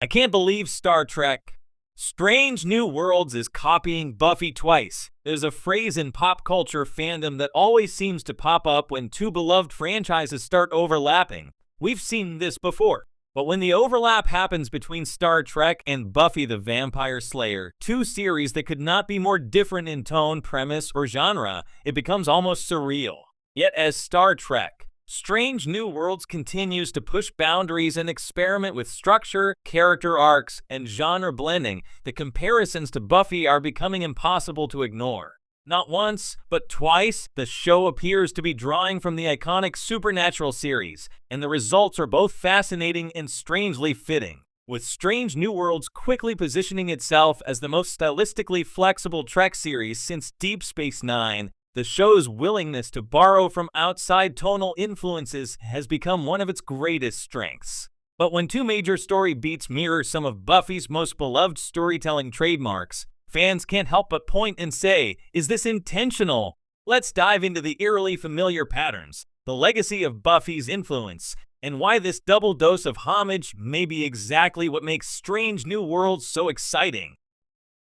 I can't believe Star Trek Strange New Worlds is copying Buffy twice. There's a phrase in pop culture fandom that always seems to pop up when two beloved franchises start overlapping. We've seen this before. But when the overlap happens between Star Trek and Buffy the Vampire Slayer, two series that could not be more different in tone, premise, or genre, it becomes almost surreal. Yet as Star Trek Strange New Worlds continues to push boundaries and experiment with structure, character arcs, and genre blending, the comparisons to Buffy are becoming impossible to ignore. Not once, but twice, the show appears to be drawing from the iconic Supernatural series, and the results are both fascinating and strangely fitting. With Strange New Worlds quickly positioning itself as the most stylistically flexible Trek series since Deep Space Nine, the show's willingness to borrow from outside tonal influences has become one of its greatest strengths. But when two major story beats mirror some of Buffy's most beloved storytelling trademarks, fans can't help but point and say, is this intentional? Let's dive into the eerily familiar patterns, the legacy of Buffy's influence, and why this double dose of homage may be exactly what makes Strange New Worlds so exciting.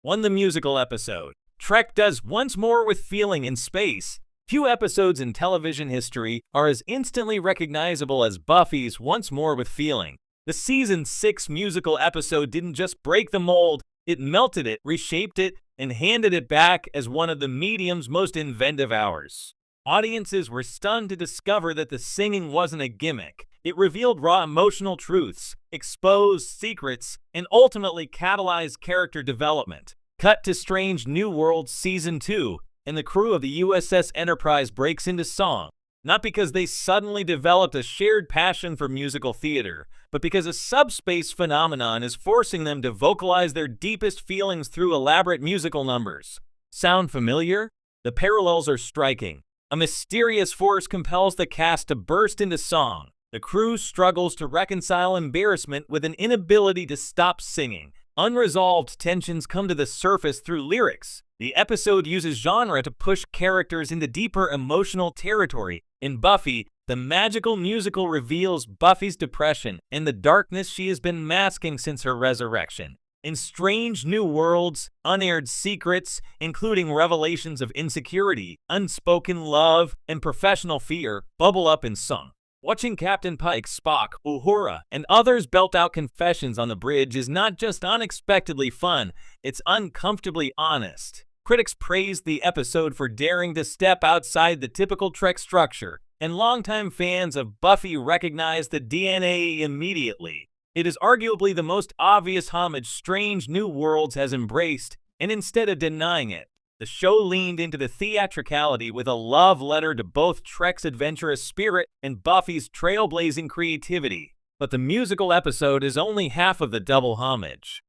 1. The musical episode. Trek does once more with feeling in space. Few episodes in television history are as instantly recognizable as Buffy's Once More with Feeling. The Season 6 musical episode didn't just break the mold, it melted it, reshaped it, and handed it back as one of the medium's most inventive hours. Audiences were stunned to discover that the singing wasn't a gimmick. It revealed raw emotional truths, exposed secrets, and ultimately catalyzed character development. Cut to Strange New Worlds Season 2, and the crew of the USS Enterprise breaks into song, not because they suddenly developed a shared passion for musical theater, but because a subspace phenomenon is forcing them to vocalize their deepest feelings through elaborate musical numbers. Sound familiar? The parallels are striking. A mysterious force compels the cast to burst into song. The crew struggles to reconcile embarrassment with an inability to stop singing. Unresolved tensions come to the surface through lyrics. The episode uses genre to push characters into deeper emotional territory. In Buffy, the magical musical reveals Buffy's depression and the darkness she has been masking since her resurrection. In Strange New Worlds, unaired secrets, including revelations of insecurity, unspoken love, and professional fear, bubble up in song. Watching Captain Pike, Spock, Uhura, and others belt out confessions on the bridge is not just unexpectedly fun, it's uncomfortably honest. Critics praised the episode for daring to step outside the typical Trek structure, and longtime fans of Buffy recognized the DNA immediately. It is arguably the most obvious homage Strange New Worlds has embraced, and instead of denying it, the show leaned into the theatricality with a love letter to both Trek's adventurous spirit and Buffy's trailblazing creativity. But the musical episode is only half of the double homage.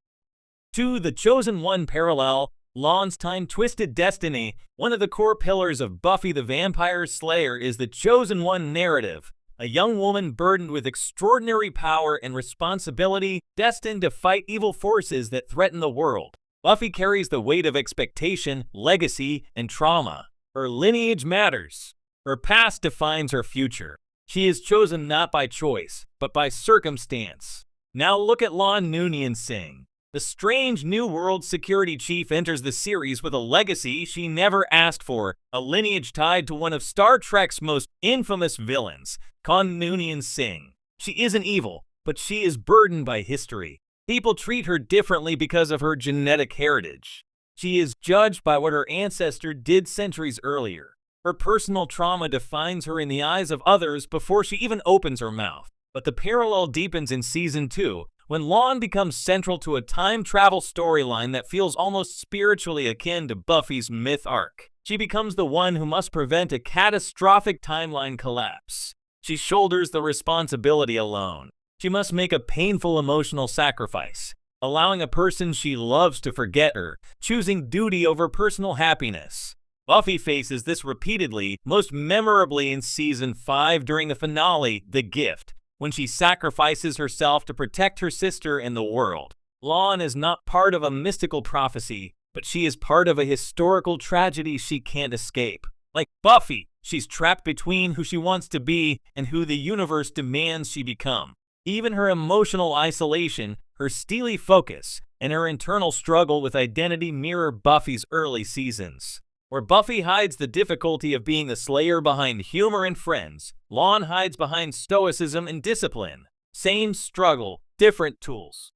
2. The Chosen One parallel. Lana's time-twisted destiny. One of the core pillars of Buffy the Vampire Slayer is the Chosen One narrative. A young woman burdened with extraordinary power and responsibility, destined to fight evil forces that threaten the world. Buffy carries the weight of expectation, legacy, and trauma. Her lineage matters. Her past defines her future. She is chosen not by choice, but by circumstance. Now look at Lana Noonien Singh. The Strange New World security chief enters the series with a legacy she never asked for, a lineage tied to one of Star Trek's most infamous villains, Lana Noonien Singh. She isn't evil, but she is burdened by history. People treat her differently because of her genetic heritage. She is judged by what her ancestor did centuries earlier. Her personal trauma defines her in the eyes of others before she even opens her mouth. But the parallel deepens in Season 2, when Lana becomes central to a time travel storyline that feels almost spiritually akin to Buffy's myth arc. She becomes the one who must prevent a catastrophic timeline collapse. She shoulders the responsibility alone. She must make a painful emotional sacrifice, allowing a person she loves to forget her, choosing duty over personal happiness. Buffy faces this repeatedly, most memorably in Season 5 during the finale, The Gift, when she sacrifices herself to protect her sister and the world. Lana is not part of a mystical prophecy, but she is part of a historical tragedy she can't escape. Like Buffy, she's trapped between who she wants to be and who the universe demands she become. Even her emotional isolation, her steely focus, and her internal struggle with identity mirror Buffy's early seasons. Where Buffy hides the difficulty of being the slayer behind humor and friends, Lon hides behind stoicism and discipline. Same struggle, different tools.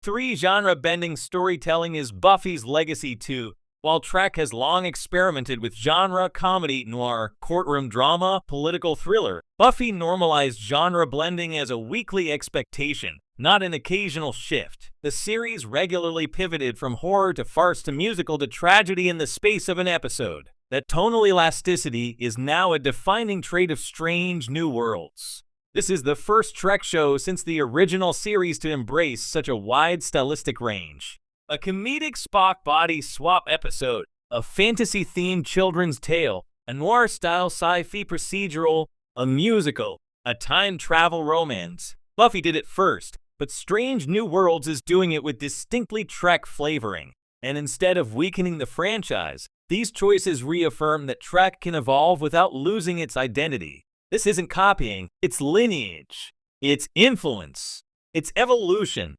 3. Genre-bending storytelling is Buffy's legacy too. While Trek has long experimented with genre, comedy, noir, courtroom drama, political thriller, Buffy normalized genre blending as a weekly expectation, not an occasional shift. The series regularly pivoted from horror to farce to musical to tragedy in the space of an episode. That tonal elasticity is now a defining trait of Strange New Worlds. This is the first Trek show since the original series to embrace such a wide stylistic range. A comedic Spock body swap episode, a fantasy-themed children's tale, a noir-style sci-fi procedural, a musical, a time travel romance. Buffy did it first, but Strange New Worlds is doing it with distinctly Trek flavoring. And instead of weakening the franchise, these choices reaffirm that Trek can evolve without losing its identity. This isn't copying, it's lineage, it's influence, it's evolution.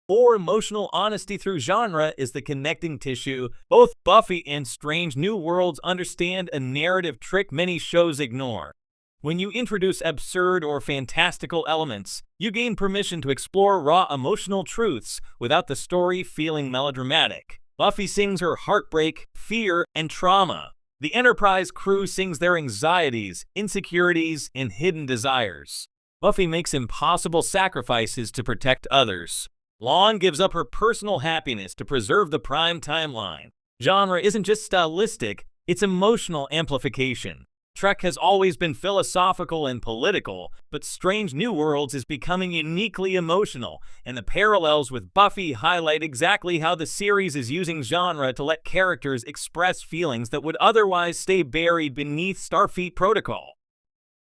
4. Emotional honesty through genre is the connecting tissue. Both Buffy and Strange New Worlds understand a narrative trick many shows ignore. When you introduce absurd or fantastical elements, you gain permission to explore raw emotional truths without the story feeling melodramatic. Buffy sings her heartbreak, fear, and trauma. The Enterprise crew sings their anxieties, insecurities, and hidden desires. Buffy makes impossible sacrifices to protect others. Lon gives up her personal happiness to preserve the Prime timeline. Genre isn't just stylistic, it's emotional amplification. Trek has always been philosophical and political, but Strange New Worlds is becoming uniquely emotional, and the parallels with Buffy highlight exactly how the series is using genre to let characters express feelings that would otherwise stay buried beneath Starfleet protocol.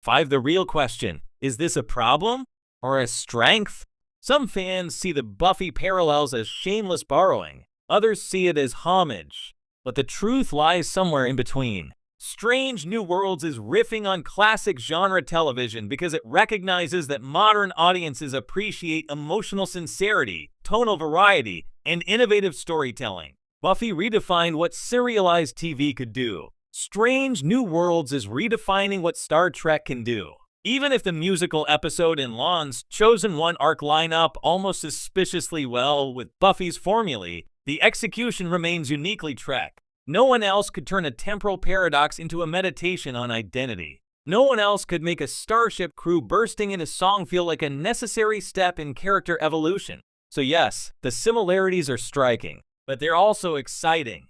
5. The real question, is this a problem or a strength? Some fans see the Buffy parallels as shameless borrowing, others see it as homage, but the truth lies somewhere in between. Strange New Worlds is riffing on classic genre television because it recognizes that modern audiences appreciate emotional sincerity, tonal variety, and innovative storytelling. Buffy redefined what serialized TV could do. Strange New Worlds is redefining what Star Trek can do. Even if the musical episode in Lon's Chosen One arc line up almost suspiciously well with Buffy's formulae, the execution remains uniquely Trek. No one else could turn a temporal paradox into a meditation on identity. No one else could make a starship crew bursting into song feel like a necessary step in character evolution. So yes, the similarities are striking, but they're also exciting.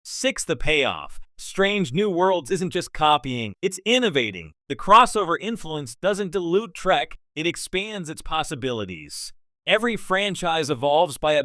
6. The payoff. Strange New Worlds isn't just copying, it's innovating. The crossover influence doesn't dilute Trek, it expands its possibilities. Every franchise evolves by